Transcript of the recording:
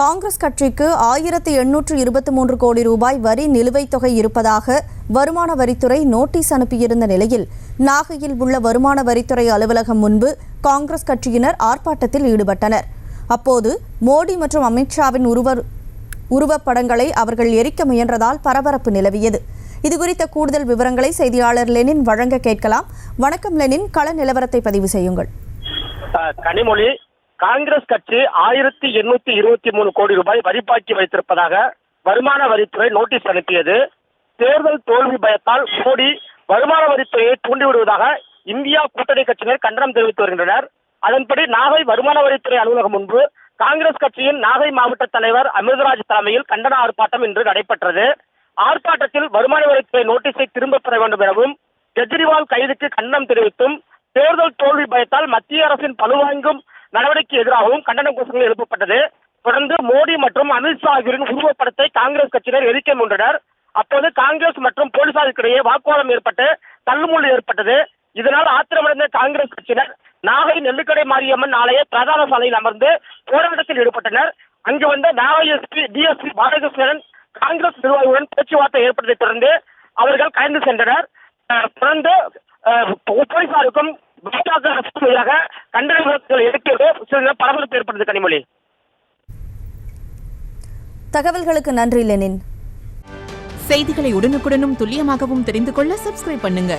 காங்கிரஸ் கட்சிக்கு 1823 கோடி ரூபாய் வரி நிலுவைத் தொகை இருப்பதாக வருமான வரித்துறை நோட்டீஸ் அனுப்பியிருந்த நிலையில் நாகையில் உள்ள வருமான வரித்துறை அலுவலகம் முன்பு காங்கிரஸ் கட்சியினர் ஆர்ப்பாட்டத்தில் ஈடுபட்டனர். அப்போது மோடி மற்றும் அமித்ஷாவின் உருவப்படங்களை அவர்கள் எரிக்க முயன்றதால் பரபரப்பு நிலவியது. இதுகுறித்த கூடுதல் விவரங்களை செய்தியாளர் லெனின் வழங்க கேட்கலாம். வணக்கம் லெனின், கள நிலவரத்தை பதிவு செய்யுங்கள். கனிமொழி, காங்கிரஸ் கட்சி 1823 கோடி ரூபாய் வரி பாக்கி வைத்திருப்பதாக வருமான வரித்துறை நோட்டீஸ் அனுப்பியது. தேர்தல் தோல்வி பயத்தால் மோடி வருமான வரித்துறையை தூண்டிவிடுவதாக இந்தியா கூட்டணி கட்சியினர் கண்டனம் தெரிவித்து வருகின்றனர். அதன்படி நாகை வருமான வரித்துறை அலுவலகம் முன்பு காங்கிரஸ் கட்சியின் நாகை மாவட்ட தலைவர் அமிர்தராஜ் தலைமையில் கண்டன ஆர்ப்பாட்டம் இன்று நடைபெற்றது. ஆர்ப்பாட்டத்தில் வருமான வரித்துறை நோட்டீஸை திரும்பப் பெற வேண்டும் எனவும் கெஜ்ரிவால் கைதுக்கு கண்டனம் தெரிவித்தும் தேர்தல் தோல்வி பயத்தால் மத்திய அரசின் பழுவாங்கும் நடவடிக்கை எதிராகவும் கண்டன கோஷங்கள் எழுப்பப்பட்டது. தொடர்ந்து மோடி மற்றும் அமித்ஷா ஆகியோரின் உருவப்படத்தை காங்கிரஸ் கட்சியினர் எரிக்க முன்றனர். அப்போது காங்கிரஸ் மற்றும் போலீசாருக்கிடையே வாக்குவாதம் ஏற்பட்டு தள்ளுமுள்ளு ஏற்பட்டது. இதனால் ஆத்திரமடைந்த காங்கிரஸ் கட்சியினர் நாகை நெல்லுக்கடை மாரியம்மன் ஆலய பிரதான சாலையில் அமர்ந்து போராட்டத்தில் ஈடுபட்டனர். அங்கு வந்த நாகை எஸ்பி டிஎஸ்பி பாலகிருஷ்ணன் காங்கிரஸ் நிர்வாகிகளுடன் பேச்சுவார்த்தை ஏற்பட்டதை தொடர்ந்து அவர்கள் கலந்து சென்றனர். தொடர்ந்து போலீசாருக்கும் கண்டன முழக்கங்கள் எடுக்கிறது பரபரப்பு ஏற்பட்டது. கனிமொழி, தகவல்களுக்கு நன்றி லெனின். செய்திகளை உடனுக்குடனும் துல்லியமாகவும் தெரிந்து கொள்ள சப்ஸ்கிரைப் பண்ணுங்க.